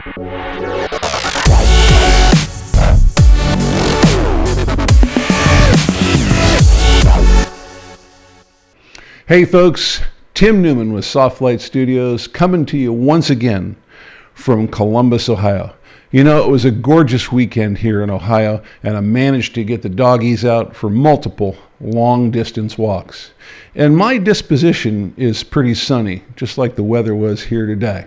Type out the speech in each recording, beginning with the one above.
Hey folks, Tim Newman with Soft Light Studios coming to you once again from Columbus, Ohio. You know, it was a gorgeous weekend here in Ohio, and I managed to get the doggies out for multiple long-distance walks. And my disposition is pretty sunny, just like the weather was here today.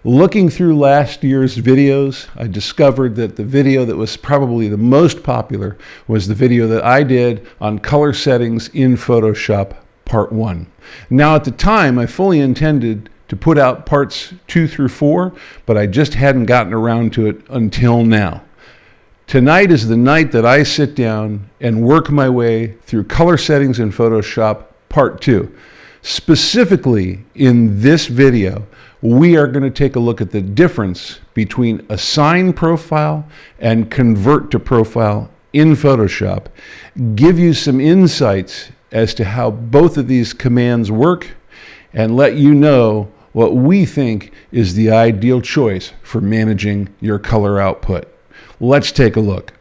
Looking through last year's videos, I discovered that the video that was probably the most popular was the video that I did on color settings in Photoshop Part 1. Now at the time, I fully intended to put out parts 2 through 4, but I just hadn't gotten around to it until now. Tonight is the night that I sit down and work my way through color settings in Photoshop Part 2. Specifically in this video, we are going to take a look at the difference between a Sine profile and convert to profile in Photoshop, give you some insights as to how both of these commands work, and let you know what we think is the ideal choice for managing your color output. Let's take a look.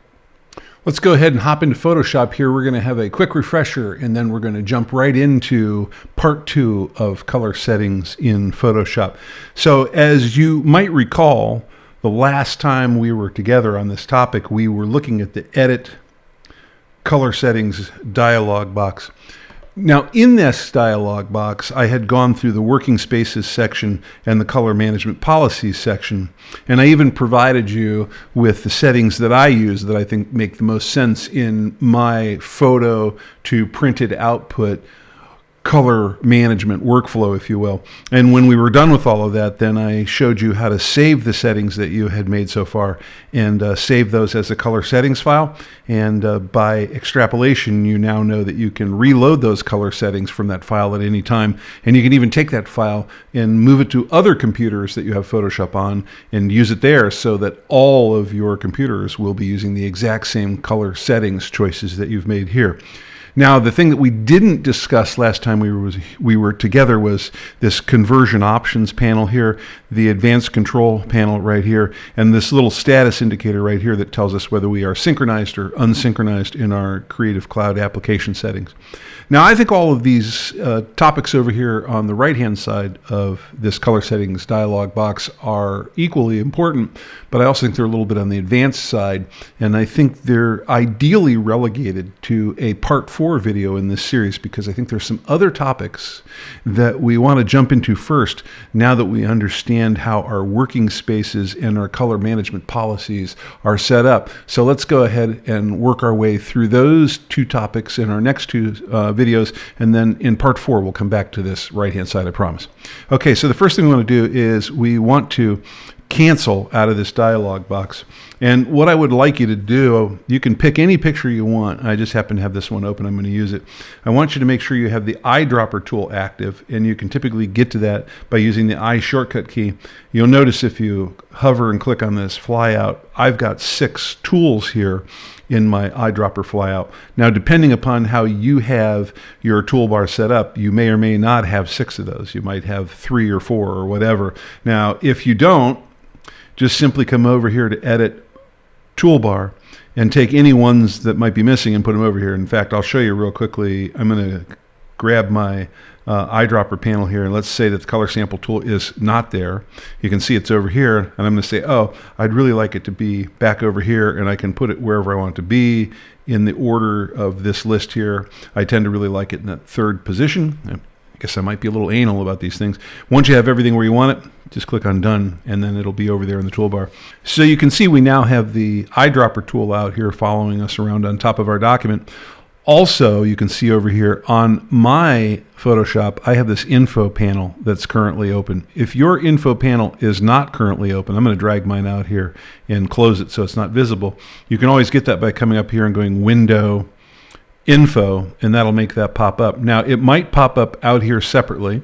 Let's go ahead and hop into Photoshop here. We're going to have a quick refresher, and then we're going to jump right into part 2 of color settings in Photoshop. So as you might recall, the last time we were together on this topic, we were looking at the Edit Color Settings dialog box. Now in this dialog box, I had gone through the Working Spaces section and the Color Management Policies section, and I even provided you with the settings that I use that I think make the most sense in my photo to printed output color management workflow, if you will. And when we were done with all of that, then I showed you how to save the settings that you had made so far and save those as a color settings file. And by extrapolation, you now know that you can reload those color settings from that file at any time. And you can even take that file and move it to other computers that you have Photoshop on and use it there so that all of your computers will be using the exact same color settings choices that you've made here. Now, the thing that we didn't discuss last time we were together was this conversion options panel here, the advanced control panel right here, and this little status indicator right here that tells us whether we are synchronized or unsynchronized in our Creative Cloud application settings. Now, I think all of these topics over here on the right-hand side of this color settings dialog box are equally important, but I also think they're a little bit on the advanced side, and I think they're ideally relegated to a part 4 video in this series because I think there's some other topics that we want to jump into first now that we understand how our working spaces and our color management policies are set up. So let's go ahead and work our way through those 2 topics in our next 2 videos, and then in part 4 we'll come back to this right-hand side, I promise. Okay, so the first thing we want to do is we want to cancel out of this dialog box. And what I would like you to do, you can pick any picture you want. I just happen to have this one open. I'm going to use it. I want you to make sure you have the Eyedropper tool active, and you can typically get to that by using the I shortcut key. You'll notice if you hover and click on this flyout, I've got 6 tools here in my eyedropper flyout. Now, depending upon how you have your toolbar set up, you may or may not have 6 of those. You might have 3 or 4 or whatever. Now, if you don't, just simply come over here to Edit Toolbar and take any ones that might be missing and put them over here. In fact, I'll show you real quickly. I'm going to grab my eyedropper panel here, and let's say that the color sample tool is not there. You can see it's over here, and I'm going to say, oh, I'd really like it to be back over here, and I can put it wherever I want it to be in the order of this list here. I tend to really like it in that 3rd position. I guess I might be a little anal about these things. Once you have everything where you want it, just click on Done, and then it'll be over there in the toolbar. So you can see we now have the Eyedropper tool out here following us around on top of our document. Also, you can see over here on my Photoshop, I have this info panel that's currently open. If your info panel is not currently open, I'm going to drag mine out here and close it so it's not visible. You can always get that by coming up here and going Window, Info, and that'll make that pop up. Now, it might pop up out here separately.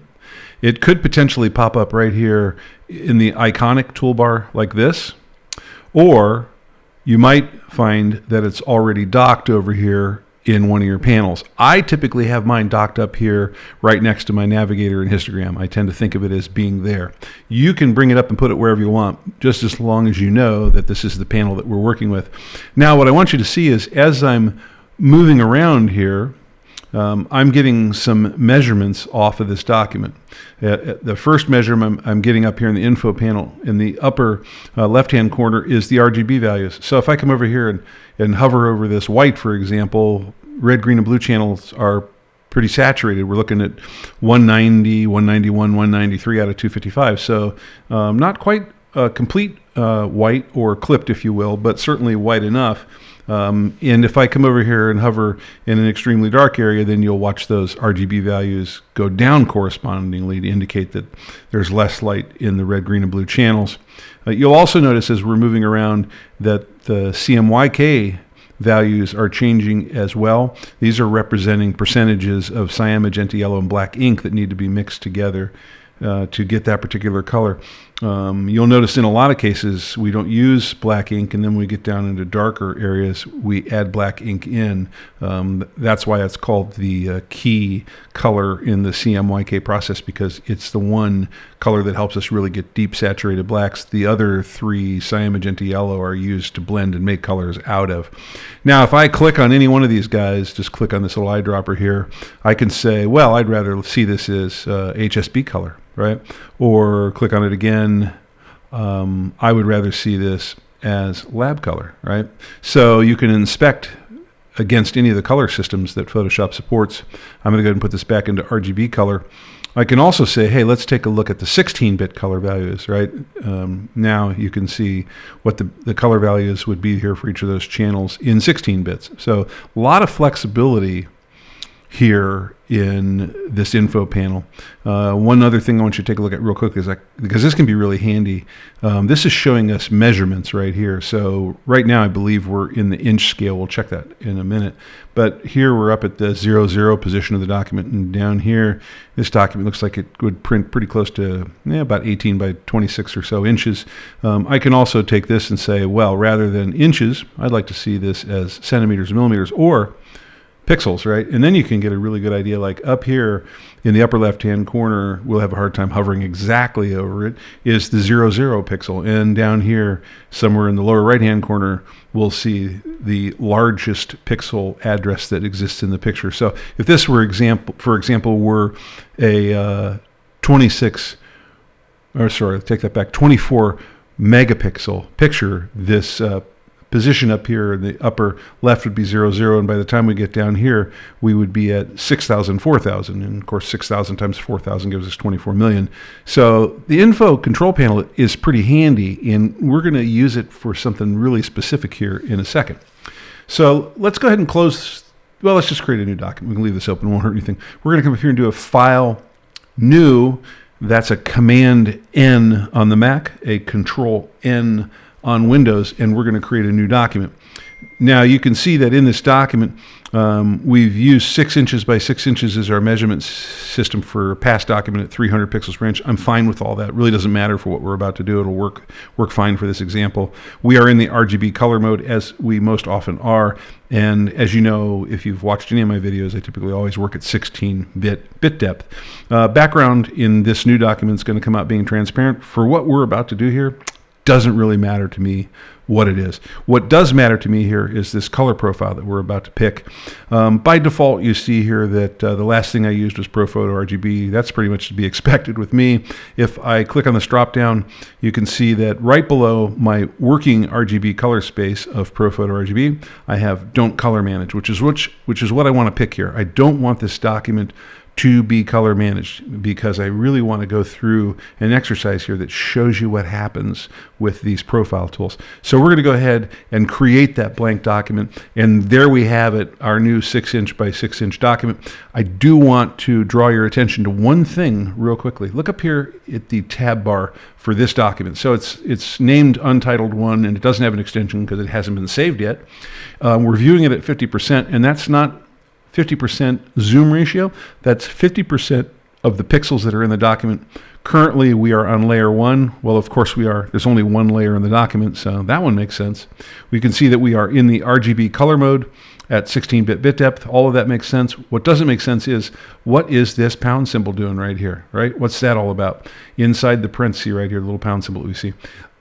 It could potentially pop up right here in the iconic toolbar like this, or you might find that it's already docked over here in one of your panels. I typically have mine docked up here right next to my navigator and histogram. I tend to think of it as being there. You can bring it up and put it wherever you want, just as long as you know that this is the panel that we're working with. Now, what I want you to see is as I'm moving around here, I'm getting some measurements off of this document. The first measurement I'm getting up here in the info panel in the upper left-hand corner is the Rgb values. So if I come over here and hover over this white, for example, red, green, and blue channels are pretty saturated. We're looking at 190, 191, 193 out of 255. So not quite complete white or clipped, if you will, but certainly white enough. And if I come over here and hover in an extremely dark area, then you'll watch those Rgb values go down correspondingly to indicate that there's less light in the red, green, and blue channels. You'll also notice as we're moving around that the CMYK values are changing as well. These are representing percentages of cyan, magenta, yellow, and black ink that need to be mixed together to get that particular color. You'll notice in a lot of cases we don't use black ink, and then when we get down into darker areas we add black ink in. That's why it's called the key color in the CMYK process, because it's the one color that helps us really get deep saturated blacks. The other three, cyan, magenta, yellow, are used to blend and make colors out of. Now if I click on any one of these guys, just click on this little eyedropper here, I can say, well, I'd rather see this as HSB color, right? Or click on it again, I would rather see this as lab color, right? So you can inspect against any of the color systems that Photoshop supports. I'm going to go ahead and put this back into RGB color. I can also say, hey, let's take a look at the 16-bit color values, right? Now you can see what the color values would be here for each of those channels in 16 bits. So a lot of flexibility here in this info panel. One other thing I want you to take a look at real quick is because this can be really handy. This is showing us measurements right here. So right now I believe we're in the inch scale. We'll check that in a minute. But here we're up at the 00 position of the document, and down here this document looks like it would print pretty close to about 18 by 26 or so inches. I can also take this and say, well, rather than inches, I'd like to see this as centimeters, millimeters, or pixels, right? And then you can get a really good idea. Like up here in the upper left-hand corner, we'll have a hard time hovering exactly over it, is the 00 pixel. And down here, somewhere in the lower right-hand corner, we'll see the largest pixel address that exists in the picture. So if this were for example, were a 24 megapixel picture, this position up here in the upper left would be 00, and by the time we get down here we would be at 6,000, 4,000, and of course 6,000 times 4,000 gives us 24 million. So the info control panel is pretty handy, and we're going to use it for something really specific here in a second. So let's go ahead and close. Well, let's just create a new document. We can leave this open, it won't hurt anything. We're going to come up here and do a File, New. That's a Command N on the Mac, a Control N on Windows, and we're going to create a new document. Now you can see that in this document we've used 6 inches by 6 inches as our measurement system for a past document at 300 pixels per inch. I'm fine with all that. It really doesn't matter for what we're about to do. It'll work fine for this example. We are in the RGB color mode, as we most often are, and as you know, if you've watched any of my videos, I typically always work at 16-bit depth. Background in this new document is going to come out being transparent. For what we're about to do here, doesn't really matter to me what it is. What does matter to me here is this color profile that we're about to pick. By default, you see here that the last thing I used was ProPhoto RGB. That's pretty much to be expected with me. If I click on this drop down, you can see that right below my working RGB color space of ProPhoto RGB, I have Don't Color Manage, which is what I want to pick here. I don't want this document to be color managed, because I really want to go through an exercise here that shows you what happens with these profile tools. So we're going to go ahead and create that blank document, and there we have it, our new 6-inch by 6-inch document. I do want to draw your attention to one thing real quickly. Look up here at the tab bar for this document. So it's named Untitled 1, and it doesn't have an extension because it hasn't been saved yet. We're viewing it at 50%, and that's not 50% zoom ratio. That's 50% of the pixels that are in the document Currently, we are on layer 1. Well, of course we are. There's only one layer in the document, so that one makes sense. We can see that we are in the RGB color mode at 16-bit bit depth. All of that makes sense. What doesn't make sense is, what is this pound symbol doing right here, right? What's that all about? Inside the parenthesis right here, the little pound symbol that we see.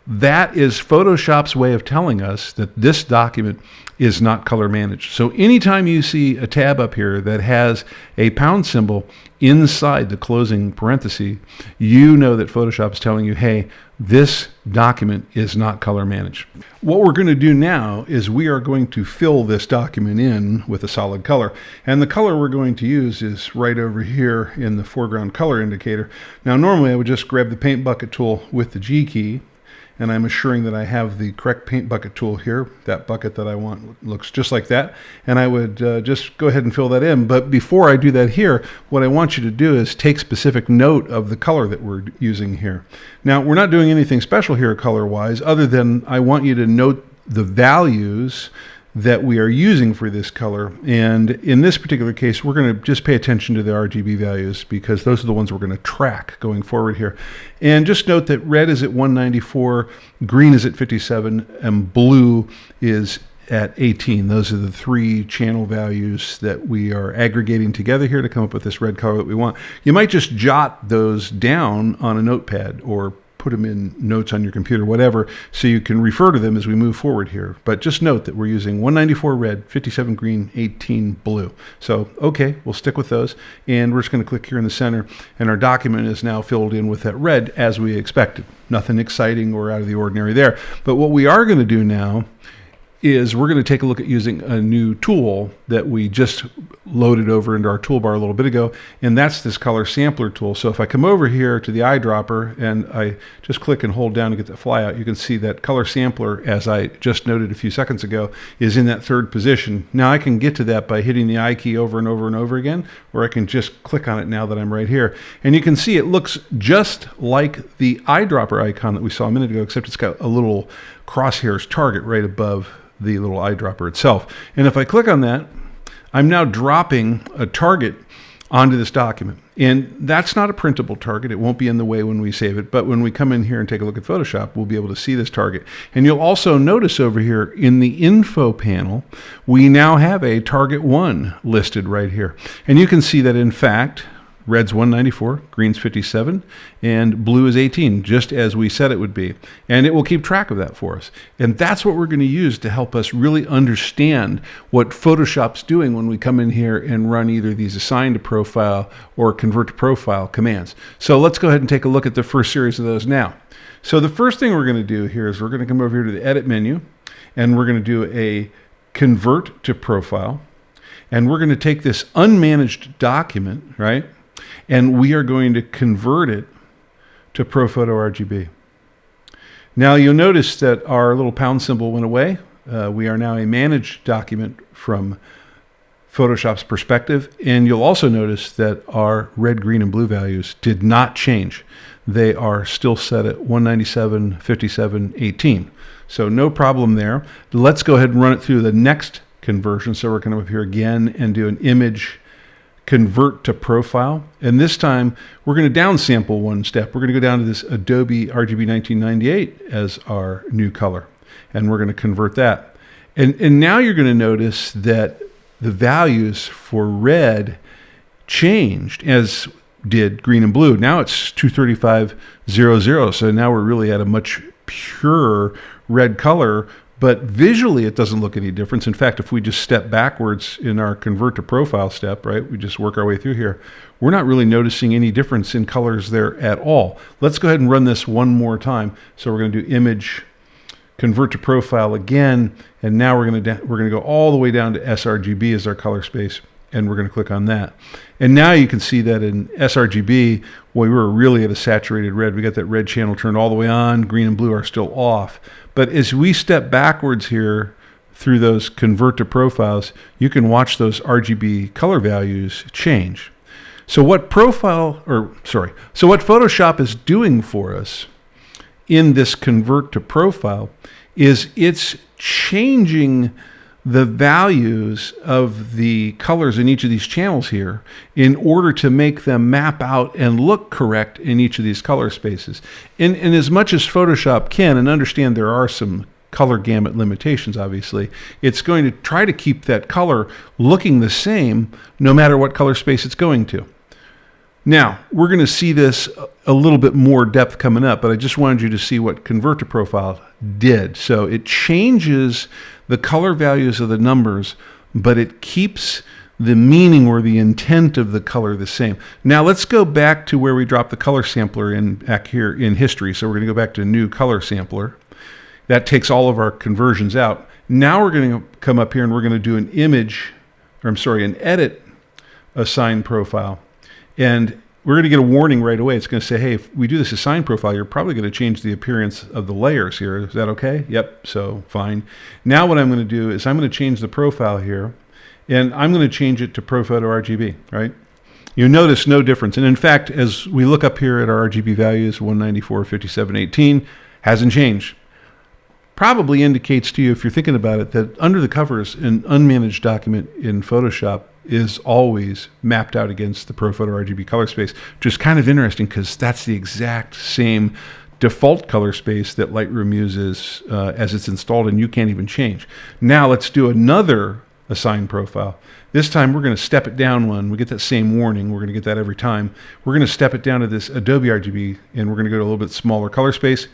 That is Photoshop's way of telling us that this document is not color managed. So anytime you see a tab up here that has a pound symbol inside the closing parenthesis, you know that Photoshop is telling you, hey, this document is not color managed. What we're going to do now is we are going to fill this document in with a solid color. And the color we're going to use is right over here in the foreground color indicator. Now, normally I would just grab the paint bucket tool with the G key, and I'm assuring that I have the correct paint bucket tool here. That bucket that I want looks just like that. And I would just go ahead and fill that in. But before I do that here, what I want you to do is take specific note of the color that we're using here. Now, we're not doing anything special here color-wise, other than I want you to note the values that we are using for this color. And in this particular case, we're going to just pay attention to the RGB values, because those are the ones we're going to track going forward here. And just note that red is at 194, green is at 57, and blue is at 18. Those are the three channel values that we are aggregating together here to come up with this red color that we want. You might just jot those down on a notepad or put them in notes on your computer, whatever, so you can refer to them as we move forward here. But just note that we're using 194 red, 57 green, 18 blue. So, okay, we'll stick with those. And we're just going to click here in the center, and our document is now filled in with that red as we expected. Nothing exciting or out of the ordinary there. But what we are going to do now is we're going to take a look at using a new tool that we just loaded over into our toolbar a little bit ago, and that's this color sampler tool. So if I come over here to the eyedropper and I just click and hold down to get the flyout, you can see that color sampler, as I just noted a few seconds ago, is in that third position. Now I can get to that by hitting the I key over and over and over again, or I can just click on it now that I'm right here. And you can see it looks just like the eyedropper icon that we saw a minute ago, except it's got a little crosshairs target right above the little eyedropper itself. And if I click on that, I'm now dropping a target onto this document. And that's not a printable target. It won't be in the way when we save it. But when we come in here and take a look at Photoshop, we'll be able to see this target. And you'll also notice over here in the info panel, we now have a target 1 listed right here. And you can see that, in fact, red's 194, green's 57, and blue is 18, just as we said it would be. And it will keep track of that for us. And that's what we're going to use to help us really understand what Photoshop's doing when we come in here and run either these assign to profile or convert to profile commands. So let's go ahead and take a look at the first series of those now. So the first thing we're going to do here is we're going to come over here to the edit menu, and we're going to do a convert to profile. And we're going to take this unmanaged document, right? And we are going to convert it to ProPhoto RGB. Now you'll notice that our little pound symbol went away. We are now a managed document from Photoshop's perspective. And you'll also notice that our red, green, and blue values did not change. They are still set at 197, 57, 18. So no problem there. Let's go ahead and run it through the next conversion. So we're going to come up here again and do an image convert to profile. And this time we're going to downsample one step. We're going to go down to this Adobe Rgb 1998 as our new color. And we're going to convert that. And now you're going to notice that the values for red changed, as did green and blue. Now it's 235.00. So now we're really at a much purer red color. But visually, it doesn't look any difference. In fact, if we just step backwards in our convert to profile step, right, we just work our way through here, we're not really noticing any difference in colors there at all. Let's go ahead and run this one more time. So we're going to do image, convert to profile again, and now we're going to go all the way down to Srgb as our color space, and we're going to click on that. And now you can see that in Srgb, well, we were really at a saturated red. We got that red channel turned all the way on. Green and blue are still off. But as we step backwards here through those convert to profiles, you can watch those RGB color values change. So what Photoshop is doing for us in this convert to profile is it's changing the values of the colors in each of these channels here in order to make them map out and look correct in each of these color spaces. And as much as Photoshop can, and understand there are some color gamut limitations, obviously, it's going to try to keep that color looking the same no matter what color space it's going to. Now, we're going to see this a little bit more depth coming up, but I just wanted you to see what Convert to Profile did. So it changes the color values of the numbers, but it keeps the meaning or the intent of the color the same. Now let's go back to where we dropped the color sampler in back here in history. So we're going to go back to new color sampler. That takes all of our conversions out. Now we're going to come up here and we're going to do an edit assign profile. And we're going to get a warning right away. It's going to say, hey, if we do this assign profile, you're probably going to change the appearance of the layers here. Is that okay? Yep, so fine. Now what I'm going to do is I'm going to change the profile here, and I'm going to change it to ProPhoto RGB, right? You notice no difference. And in fact, as we look up here at our RGB values, 194, 57, 18, hasn't changed. Probably indicates to you, if you're thinking about it, that under the covers, an unmanaged document in Photoshop is always mapped out against the ProPhoto RGB color space, which is kind of interesting because that's the exact same default color space that Lightroom uses as it's installed, and you can't even change. Now let's do another assign profile. This time we're going to step it down one. We get that same warning. We're going to get that every time. We're going to step it down to this Adobe RGB, and we're going to go to a little bit smaller color space.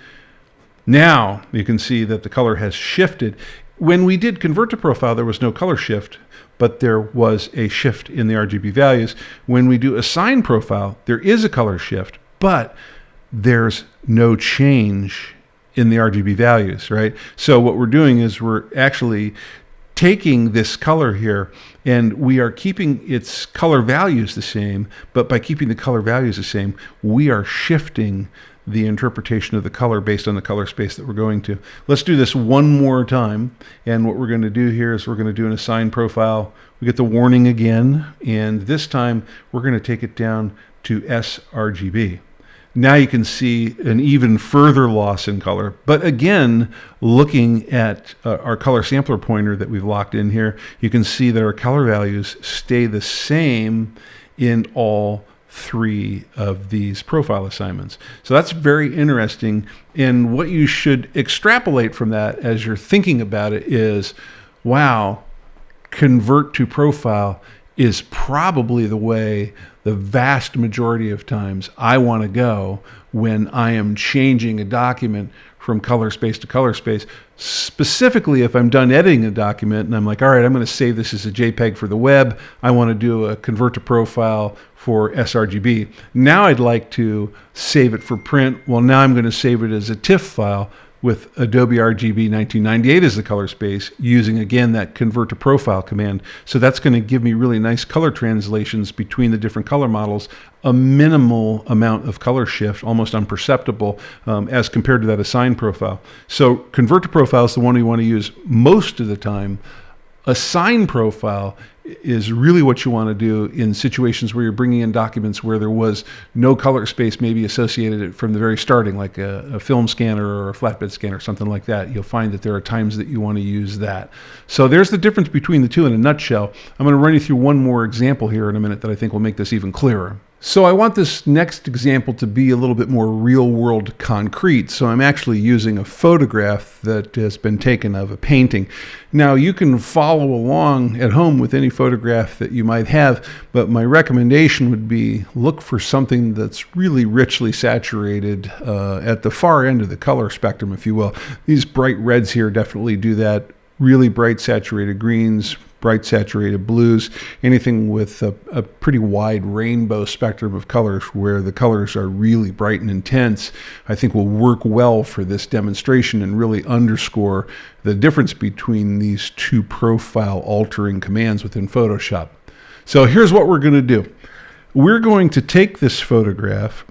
Now you can see that the color has shifted. When we did Convert to Profile, there was no color shift, but there was a shift in the RGB values. When we do Assign Profile, there is a color shift, but there's no change in the RGB values, right? So what we're doing is we're actually taking this color here and we are keeping its color values the same, but by keeping the color values the same, we are shifting the interpretation of the color based on the color space that we're going to. Let's do this one more time. And what we're going to do here is we're going to do an assign profile. We get the warning again. And this time we're going to take it down to Srgb. Now you can see an even further loss in color. But again, looking at our color sampler pointer that we've locked in here, you can see that our color values stay the same in all three of these profile assignments. So that's very interesting. And what you should extrapolate from that as you're thinking about it is, wow, Convert to Profile is probably the way the vast majority of times I want to go when I am changing a document from color space to color space. Specifically, if I'm done editing a document and I'm like, all right, I'm going to save this as a JPEG for the web. I want to do a Convert to Profile for Srgb. Now I'd like to save it for print. Well, now I'm going to save it as a TIFF file with Adobe RGB 1998 as the color space, using again that Convert to Profile command. So that's going to give me really nice color translations between the different color models, a minimal amount of color shift, almost imperceptible, as compared to that assign profile. So Convert to Profile is the one you want to use most of the time. Assign profile is really what you want to do in situations where you're bringing in documents where there was no color space maybe associated from the very starting, like a film scanner or a flatbed scanner, something like that. You'll find that there are times that you want to use that. So there's the difference between the two in a nutshell. I'm going to run you through one more example here in a minute that I think will make this even clearer. So I want this next example to be a little bit more real-world concrete. So I'm actually using a photograph that has been taken of a painting. Now you can follow along at home with any photograph that you might have, but my recommendation would be look for something that's really richly saturated at the far end of the color spectrum, if you will. These bright reds here definitely do that. Really bright saturated greens, bright saturated blues, anything with a pretty wide rainbow spectrum of colors where the colors are really bright and intense, I think will work well for this demonstration and really underscore the difference between these two profile altering commands within Photoshop. So here's what we're going to do. We're going to take this photograph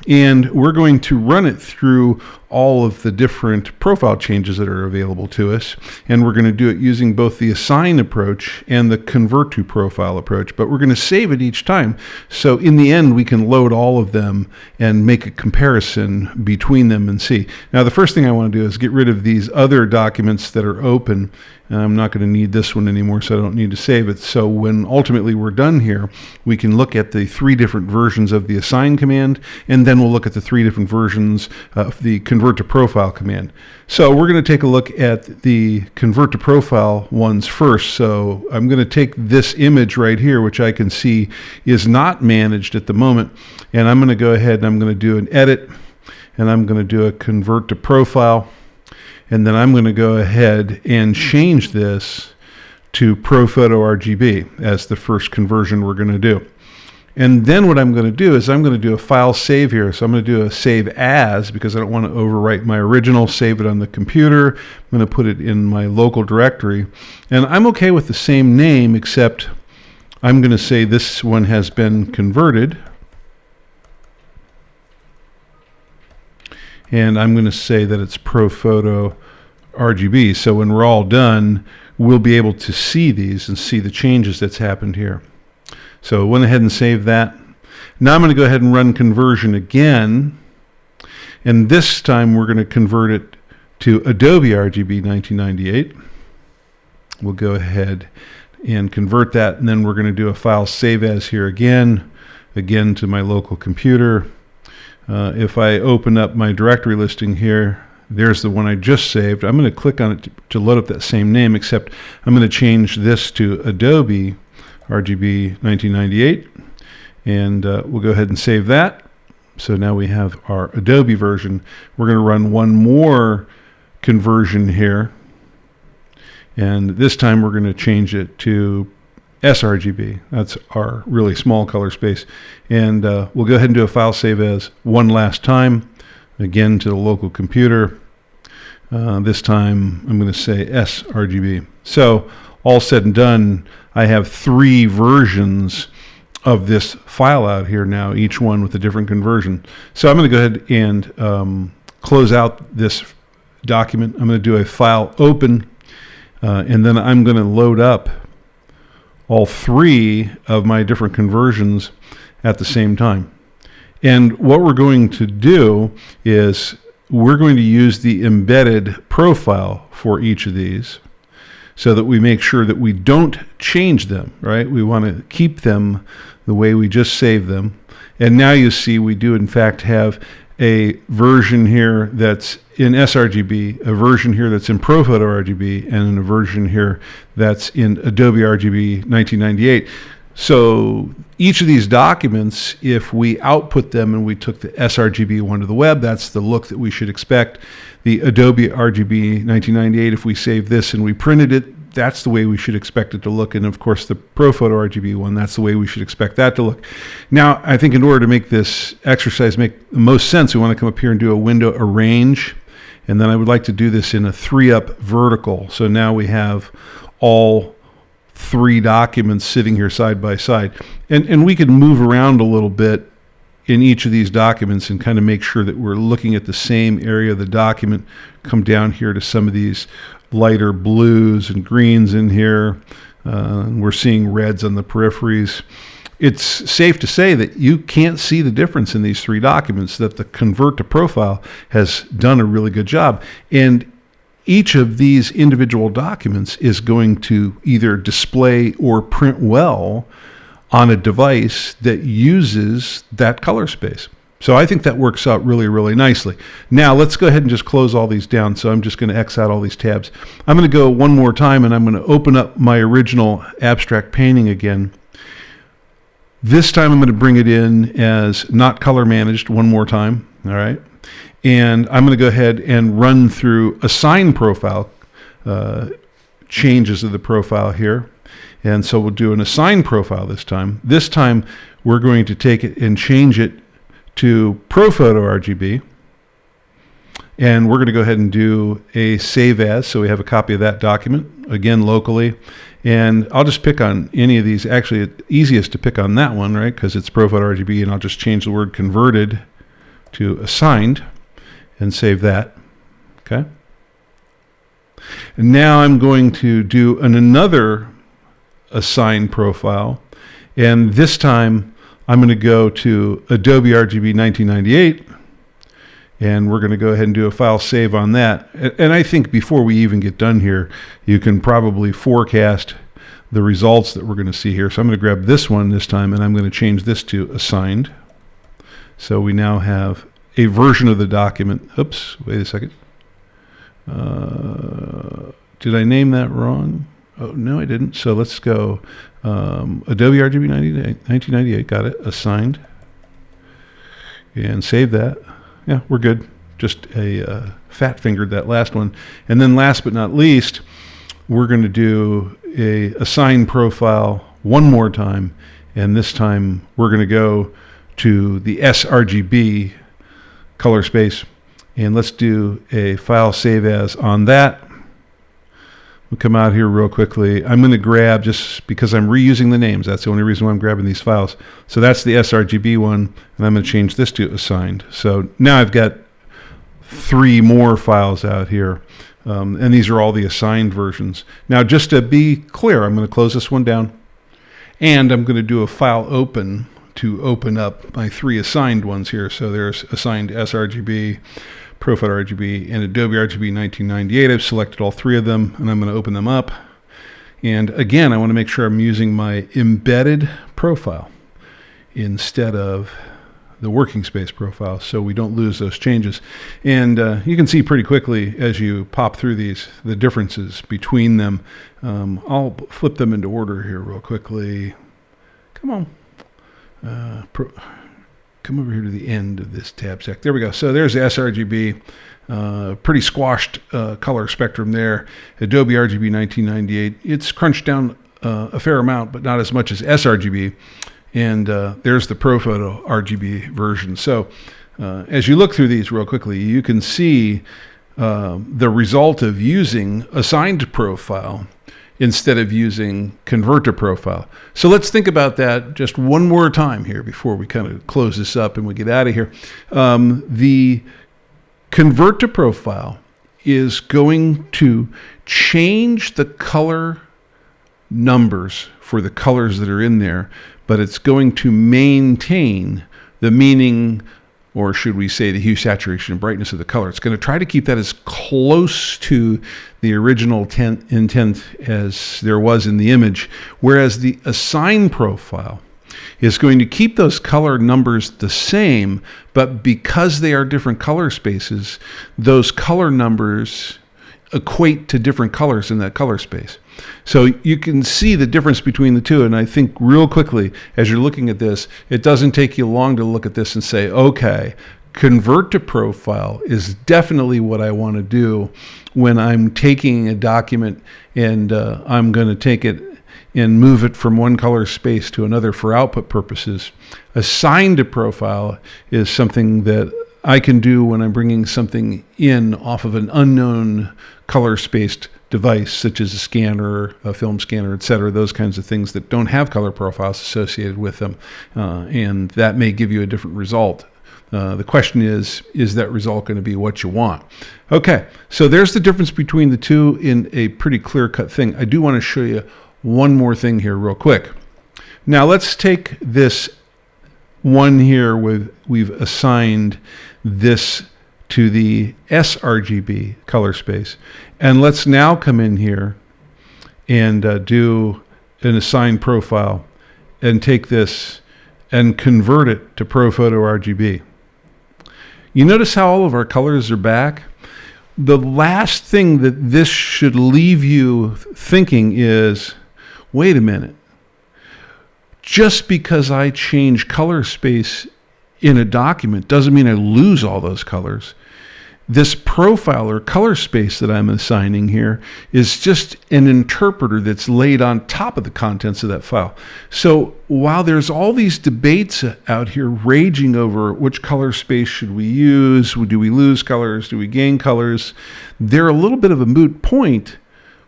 and we're going to run it through all of the different profile changes that are available to us. And we're going to do it using both the assign approach and the convert to profile approach, but we're going to save it each time. So in the end, we can load all of them and make a comparison between them and see. Now, the first thing I want to do is get rid of these other documents that are open. I'm not going to need this one anymore, so I don't need to save it. So when ultimately we're done here, we can look at the 3 different versions of the assign command, and then we'll look at the 3 different versions of the convert to profile command. So we're going to take a look at the convert to profile ones first. So I'm going to take this image right here, which I can see is not managed at the moment, and I'm going to go ahead and I'm going to do an edit, and I'm going to do a convert to profile. And then I'm going to go ahead and change this to ProPhoto RGB as the first conversion we're going to do. And then what I'm going to do is I'm going to do a file save here. So I'm going to do a save as, because I don't want to overwrite my original, save it on the computer. I'm going to put it in my local directory. And I'm okay with the same name, except I'm going to say this one has been converted. And I'm going to say that it's ProPhoto RGB. So when we're all done, we'll be able to see these and see the changes that's happened here. So I went ahead and saved that. Now I'm going to go ahead and run conversion again. And this time we're going to convert it to Adobe RGB 1998. We'll go ahead and convert that. And then we're going to do a file save as here again to my local computer. If I open up my directory listing here, there's the one I just saved. I'm going to click on it to load up that same name, except I'm going to change this to Adobe RGB 1998, and we'll go ahead and save that. So now we have our Adobe version. We're going to run one more conversion here, and this time we're going to change it to Srgb. That's our really small color space. And we'll go ahead and do a file save as one last time, again to the local computer. This time I'm going to say Srgb. So all said and done, I have 3 versions of this file out here now, each one with a different conversion. So I'm going to go ahead and close out this document. I'm going to do a file open, and then I'm going to load up all 3 of my different conversions at the same time. And what we're going to do is we're going to use the embedded profile for each of these so that we make sure that we don't change them, right? We want to keep them the way we just saved them. And now you see we do in fact have a version here that's in Srgb, a version here that's in ProPhoto RGB, and a version here that's in Adobe RGB 1998. So each of these documents, if we output them and we took the Srgb one to the web, that's the look that we should expect. The Adobe RGB 1998, if we save this and we printed it, that's the way we should expect it to look. And of course the ProPhoto RGB one, that's the way we should expect that to look. Now, I think in order to make this exercise make the most sense, we want to come up here and do a window arrange. And then I would like to do this in a 3-up vertical. So now we have all 3 documents sitting here side by side. And we can move around a little bit in each of these documents and kind of make sure that we're looking at the same area of the document. Come down here to some of these lighter blues and greens in here. We're seeing reds on the peripheries. It's safe to say that you can't see the difference in these 3 documents, that the convert to profile has done a really good job. And each of these individual documents is going to either display or print well on a device that uses that color space. So I think that works out really, really nicely. Now let's go ahead and just close all these down. So I'm just going to X out all these tabs. I'm going to go one more time and I'm going to open up my original abstract painting again. This time I'm going to bring it in as not color managed one more time. All right. And I'm going to go ahead and run through assign profile changes of the profile here. And so we'll do an assign profile this time. This time we're going to take it and change it to ProPhoto RGB. And we're going to go ahead and do a save as, so we have a copy of that document, again locally. And I'll just pick on any of these. Actually, it's easiest to pick on that one, right? Because it's ProPhoto RGB, and I'll just change the word converted to assigned. and save that. Okay. And now I'm going to do another assign profile, and this time I'm going to go to Adobe Rgb 1998, and we're going to go ahead and do a file save on that. And I think before we even get done here, you can probably forecast the results that we're going to see here. So I'm going to grab this one this time, and I'm going to change this to assigned. So we now have a version of the document. Oops, wait a second. Did I name that wrong? Oh, no, I didn't. So let's go Adobe Rgb 1998, got it, assigned, and save that. Yeah, we're good. Just a fat fingered that last one. And then last but not least, we're going to do a assign profile one more time, and this time we're going to go to the Srgb color space, and let's do a file save as on that. We'll come out here real quickly. I'm going to grab, just because I'm reusing the names, that's the only reason why I'm grabbing these files. So that's the Srgb one, and I'm going to change this to assigned. So now I've got 3 more files out here, and these are all the assigned versions. Now, just to be clear, I'm going to close this one down, and I'm going to do a file open to open up my 3 assigned ones here. So there's assigned Srgb, ProPhoto RGB, and Adobe Rgb 1998. I've selected all 3 of them, and I'm going to open them up. And again, I want to make sure I'm using my embedded profile instead of the working space profile, so we don't lose those changes. And you can see pretty quickly as you pop through these the differences between them. I'll flip them into order here real quickly. Come on. Come over here to the end of this tab sec. There we go. So there's the Srgb, pretty squashed color spectrum there. Adobe Rgb 1998. It's crunched down a fair amount, but not as much as Srgb. And there's the ProPhoto RGB version. So as you look through these real quickly, you can see the result of using assigned profile instead of using convert to profile. So let's think about that just one more time here before we kind of close this up and we get out of here. The convert to profile is going to change the color numbers for the colors that are in there, but it's going to maintain the meaning, or should we say the hue, saturation, and brightness of the color. It's going to try to keep that as close to the original intent as there was in the image, whereas the assign profile is going to keep those color numbers the same, but because they are different color spaces, those color numbers equate to different colors in that color space. So you can see the difference between the two, and I think real quickly as you're looking at this, it doesn't take you long to look at this and say, okay, convert to profile is definitely what I want to do when I'm taking a document and I'm going to take it and move it from one color space to another for output purposes. Assign to profile is something that I can do when I'm bringing something in off of an unknown color spaced device, such as a scanner, a film scanner, etc., those kinds of things that don't have color profiles associated with them, and that may give you a different result. The question is that result going to be what you want? Okay, so there's the difference between the two in a pretty clear-cut thing. I do want to show you one more thing here real quick. Now let's take this one here we've assigned this to the Srgb color space, and let's now come in here and do an assign profile and take this and convert it to ProPhoto RGB. You notice how all of our colors are back? The last thing that this should leave you thinking is, wait a minute, just because I change color space in a document doesn't mean I lose all those colors. This profile or color space that I'm assigning here is just an interpreter that's laid on top of the contents of that file. So while there's all these debates out here raging over which color space should we use, do we lose colors, do we gain colors, they're a little bit of a moot point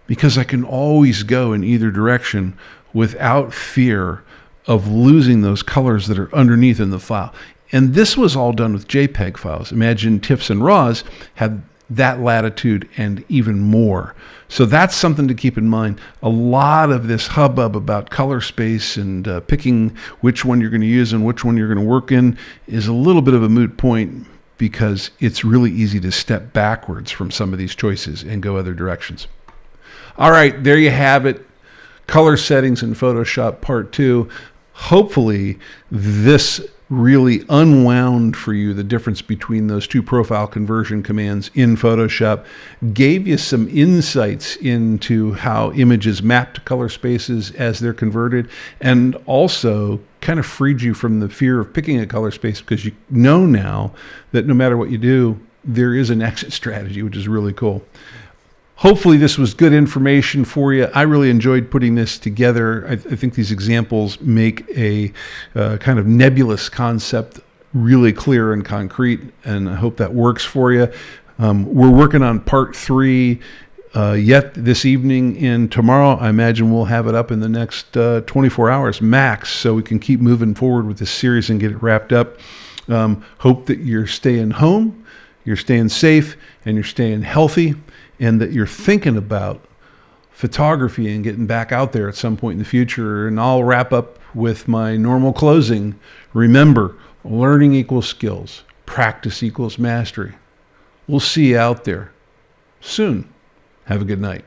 because I can always go in either direction without fear of losing those colors that are underneath in the file. And this was all done with JPEG files. Imagine TIFFs and RAWs had that latitude and even more. So that's something to keep in mind. A lot of this hubbub about color space and picking which one you're going to use and which one you're going to work in is a little bit of a moot point, because it's really easy to step backwards from some of these choices and go other directions. All right, there you have it. Color settings in Photoshop Part 2. Hopefully this really unwound for you the difference between those two profile conversion commands in Photoshop, gave you some insights into how images map to color spaces as they're converted, and also kind of freed you from the fear of picking a color space, because you know now that no matter what you do, there is an exit strategy, which is really cool. Hopefully this was good information for you. I really enjoyed putting this together. I think these examples make a kind of nebulous concept really clear and concrete, and I hope that works for you. We're working on Part 3 yet this evening, and tomorrow I imagine we'll have it up in the next 24 hours max, so we can keep moving forward with this series and get it wrapped up. Hope that you're staying home, you're staying safe, and you're staying healthy, and that you're thinking about photography and getting back out there at some point in the future. And I'll wrap up with my normal closing. Remember, learning equals skills. Practice equals mastery. We'll see you out there soon. Have a good night.